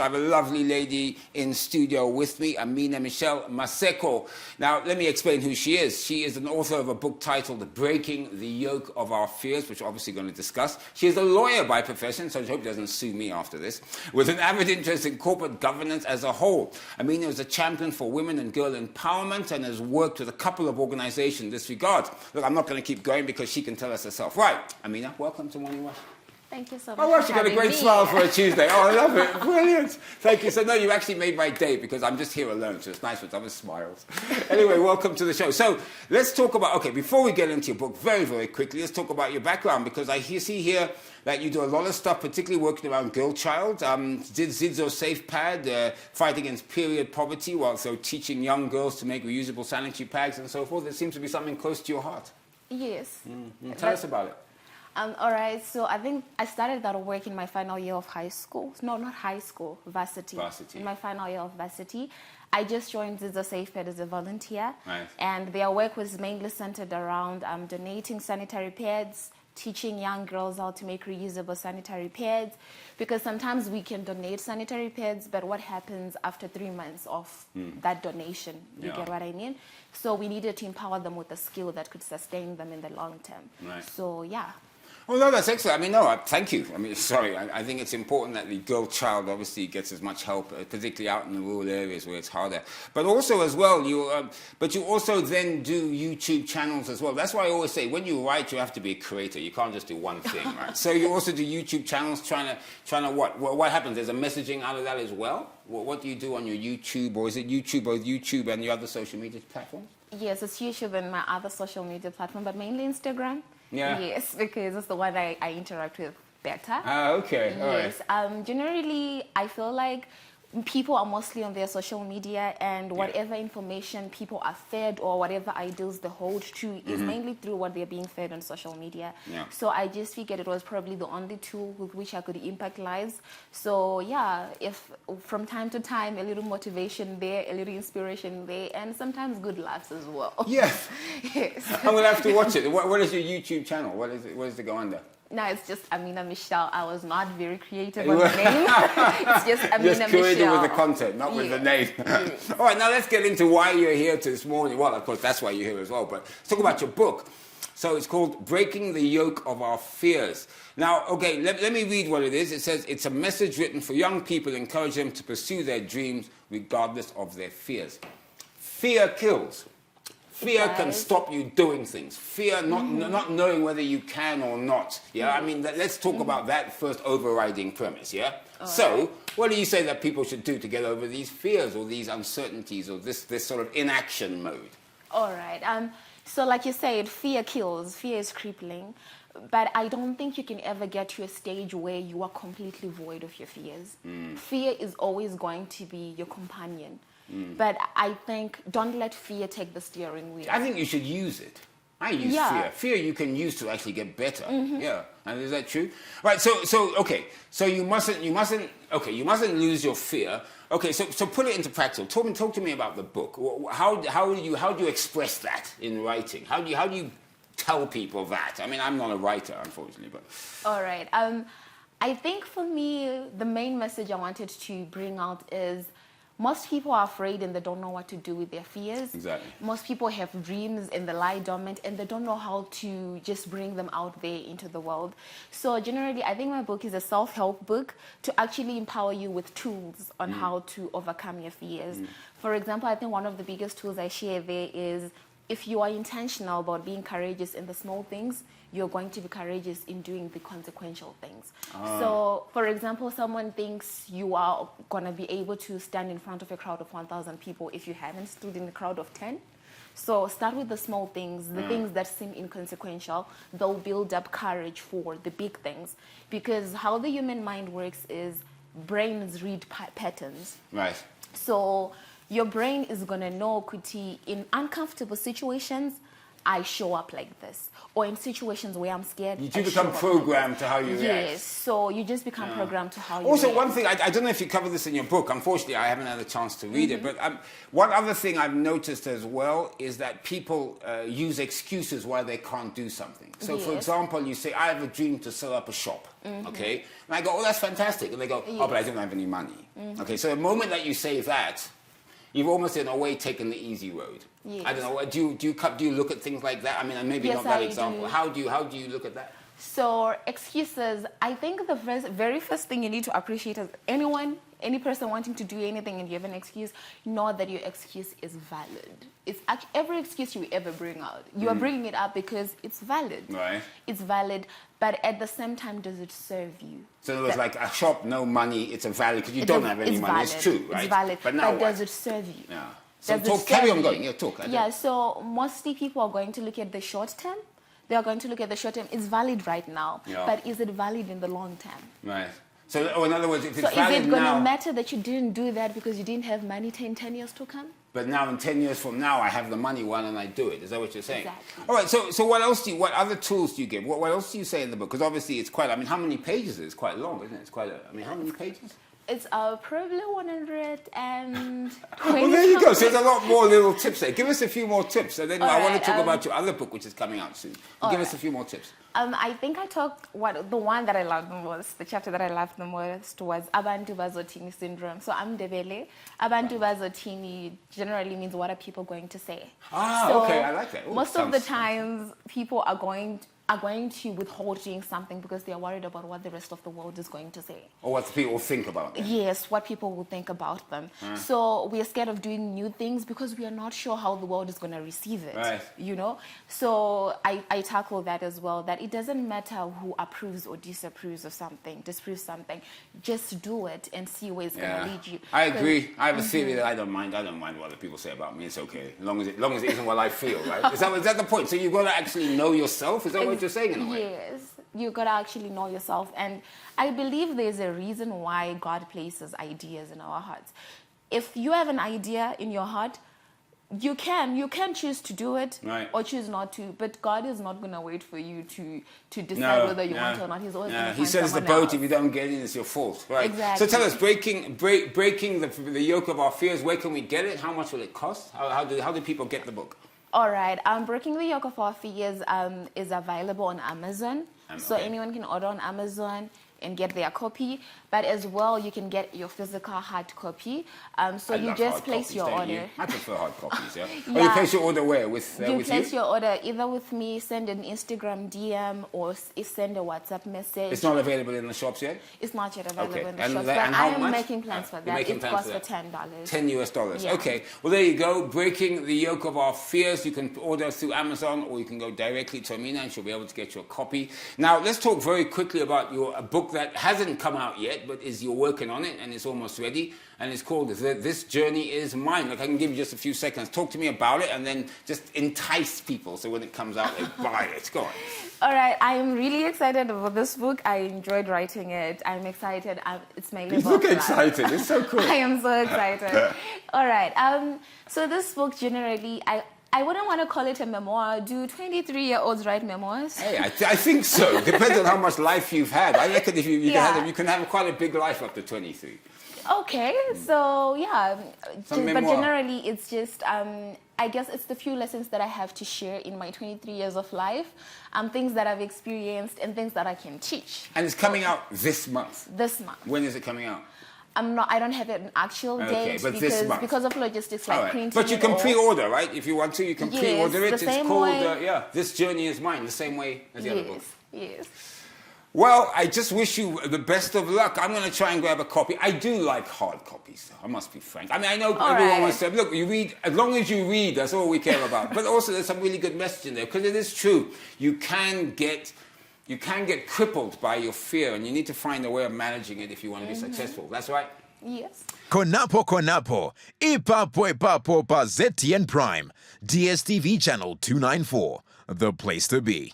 I have a lovely lady in studio with me, Amina-Mitchelle Maseko. Now, let me explain who she is. She is an author of a book titled Breaking the Yoke of Our Fears, which we're obviously going to discuss. She is a lawyer by profession, so I hope she doesn't sue me after this, with an avid interest in corporate governance as a whole. Amina is a champion for women and girl empowerment and has worked with a couple of organizations in this regard. Look, I'm not going to keep going because she can tell us herself. Right, Amina, welcome to Morning Rush. Thank you so much. Oh, well, she got a great smile for a Tuesday. Oh, I love it. Brilliant. Thank you. So, no, you actually made my day because I'm just here alone, so it's nice with other smiles. Anyway, welcome to the show. So, let's talk about, okay, before we get into your book, very, very quickly, let's talk about your background because I see here that you do a lot of stuff, particularly working around girl child. Did Zidzo Safe Pad, fight against period poverty, while also teaching young girls to make reusable sanitary pads and so forth. It seems to be something close to your heart. Yes. Tell us about it. All right, so I think I started that work in my final year of high school. No, not high school, varsity. In my final year of varsity. I just joined Zidzo Safe Pad as a volunteer. Nice. And their work was mainly centered around donating sanitary pads, teaching young girls how to make reusable sanitary pads. Because sometimes we can donate sanitary pads, but what happens after 3 months of that donation? You get what I mean? So we needed to empower them with a skill that could sustain them in the long term. Nice. So, yeah. Well, no, that's excellent. I mean, no, thank you. I mean, sorry, I think it's important that the girl child obviously gets as much help, particularly out in the rural areas where it's harder. But also as well, you also then do YouTube channels as well. That's why I always say, when you write, you have to be a creator. You can't just do one thing, right? So you also do YouTube channels trying to what? What happens? There's a messaging out of that as well? What do you do on your YouTube? Or is it YouTube, both YouTube and your other social media platforms? Yes, it's YouTube and my other social media platform, but mainly Instagram. Yeah. Yes, because it's the one I interact with better. Ah, okay. Yes. All right. Generally, I feel like people are mostly on their social media, and whatever information people are fed or whatever ideals they hold to is mainly through what they're being fed on social media. Yeah. So I just figured it was probably the only tool with which I could impact lives. So yeah, if from time to time a little motivation there, a little inspiration there, and sometimes good laughs as well. Yes. Yes. I'm going to have to watch it. What is your YouTube channel? What does it go under? No, it's just Amina-Mitchelle. I was not very creative on the name. It's just Amina-Mitchelle. Just creative with the content, not with the name. Yes. All right, now let's get into why you're here this morning. Well, of course, that's why you're here as well. But let's talk about your book. So it's called Breaking the Yoke of Our Fears. Now, okay, let me read what it is. It says, it's a message written for young people, encourage them to pursue their dreams regardless of their fears. Fear kills. Fear can stop you doing things. Fear not knowing whether you can or not. Yeah, I mean, let's talk about that first overriding premise, yeah? So, what do you say that people should do to get over these fears or these uncertainties or this sort of inaction mode? All right. So like you said, fear kills. Fear is crippling. But I don't think you can ever get to a stage where you are completely void of your fears. Fear is always going to be your companion. But I think don't let fear take the steering wheel. I think you should use it. I use fear. Fear you can use to actually get better. Yeah. And is that true? Right, so okay. So you mustn't lose your fear. Okay, so put it into practice. Talk to me about the book. How do you express that in writing? How do you tell people that? I mean, I'm not a writer, unfortunately, but all right. I think for me, the main message I wanted to bring out is most people are afraid and they don't know what to do with their fears. Exactly. Most people have dreams and they lie dormant and they don't know how to just bring them out there into the world. So generally, I think my book is a self-help book to actually empower you with tools on how to overcome your fears. For example, I think one of the biggest tools I share there is if you are intentional about being courageous in the small things, you're going to be courageous in doing the consequential things. So, for example, someone thinks you are going to be able to stand in front of a crowd of 1,000 people if you haven't stood in a crowd of 10. So start with the small things, the things that seem inconsequential. They'll build up courage for the big things. Because how the human mind works is brains read patterns. right. So your brain is going to know, Kuti, in uncomfortable situations, I show up like this. Or in situations where I'm scared, You do I become show up programmed like to how you this. react. Yes, so you just become programmed to how you Also, react. one thing, I don't know if you cover this in your book. Unfortunately, I haven't had a chance to read it. But one other thing I've noticed as well is that people use excuses why they can't do something. So, for Yes. example, you say, I have a dream to set up a shop. Okay? And I go, oh, that's fantastic. And they go, oh, but I don't have any money. Okay, so the moment that you say that, you've almost in a way taken the easy road. Yes. I don't know. Do you look at things like that? I mean, and maybe Yes, not that I example. do. How do you look at that? So excuses, I think the very first thing you need to appreciate is any person wanting to do anything and you have an excuse, know that your excuse is valid. It's actually, every excuse you ever bring out, you are bringing it up because it's valid. Right. It's valid, but at the same time, does it serve you? So it was like a shop, no money, it's a valid, because you don't have any money. Valid. It's true, right? It's valid, But now does what? it serve you? Yeah. So Does it talk, carry serve on you? going. Yeah, talk. Yeah, so mostly people are going to look at the short term. They are going to look at the short term. It's valid right now, Yeah. but is it valid in the long term? Right. So, in other words, if it's So valid is it going now, to matter that you didn't do that because you didn't have money 10 years to come? but now in 10 years from now, I have the money, why don't I do it? Is that what you're saying? Exactly. All right, so what other tools do you give? What else do you say in the book? Because obviously it's quite, I mean, how many pages is it? It's quite long, isn't it? It's quite how many pages? It's probably 120. Well, there you go. So there's a lot more little tips there. Give us a few more tips. And then All I want to right, talk about your other book, which is coming out soon. Give us a few more tips. I think I talked, the one that I loved the most, the chapter that I loved the most was Abantu Bazotini syndrome. So I'm Debele. Abantu Bazotini generally means what are people going to say? So Okay, I like that. Ooh, most of the times people are going to withhold doing something because they are worried about what the rest of the world is going to say. Or what people think about them. Yes, what people will think about them. So we are scared of doing new things because we are not sure how the world is going to receive it. Right. You know? So I tackle that as well, that it doesn't matter who approves or disapproves of something, disapproves something. Just do it and see where it's going to lead you. I agree. I have a theory that I don't mind what other people say about me. It's okay. As long as it isn't what I feel, right? Is that the point? So you've got to actually know yourself? Is that what you're saying in a way? Yes, you gotta actually know yourself, and I believe there's a reason why God places ideas in our hearts. If you have an idea in your heart, you can choose to do it, right, or choose not to. But God is not gonna wait for you to decide whether you want to or not. He's always gonna find He says the someone boat. else. If you don't get in, it's your fault, right? Exactly. So tell us, breaking the yoke of our fears. Where can we get it? How much will it cost? How do people get the book? All right. Breaking the Yoke of Our Fears is available on Amazon. So anyone can order on Amazon and get their copy. But as well, you can get your physical hard copy. So you just place your order. I prefer hard copies, yeah? Yeah. Or you place your order where? With You place your order either with me, send an Instagram DM, or send a WhatsApp message. It's not available in the shops yet? It's not yet available in the And shops, that- but and I how am much? making plans for You're that. making It plans costs for for $10. $10. Yeah. Okay. Well, there you go. Breaking the Yoke of Our Fears. You can order through Amazon, or you can go directly to Amina, and she'll be able to get you a copy. Now, let's talk very quickly about a book that hasn't come out yet, but you're working on it, and it's almost ready. And it's called This Journey Is Mine. Like, I can give you just a few seconds. Talk to me about it, and then just entice people so when it comes out, they buy it. Go on. All right, I am really excited about this book. I enjoyed writing it. I'm excited. It's my You label. look excited. It's so cool. I am so excited. All right. So this book generally, I wouldn't want to call it a memoir. Do 23-year-olds write memoirs? Hey, I think so. Depends on how much life you've had. I reckon if you can have quite a big life up to 23. Okay, so yeah, but memoir. generally it's just, I guess it's the few lessons that I have to share in my 23 years of life, things that I've experienced and things that I can teach. And it's coming out this month. This month. When is it coming out? I don't have an actual date but this month. because of logistics, like Right. printing. But you can pre-order, right? If you want to, you can Yes, pre-order it. the It's same called, way- This Journey Is Mine, the same way as the other book. Yes. Well, I just wish you the best of luck. I'm going to try and grab a copy. I do like hard copies, though. I must be frank. I mean, I know everyone wants to say, look, you read, as long as you read, that's all we care about. But also there's some really good message in there, because it is true. You can get crippled by your fear, and you need to find a way of managing it if you want to be successful. That's right. Yes. Konapo, Ipapo pa ZTN Prime, DSTV channel 294, the place to be.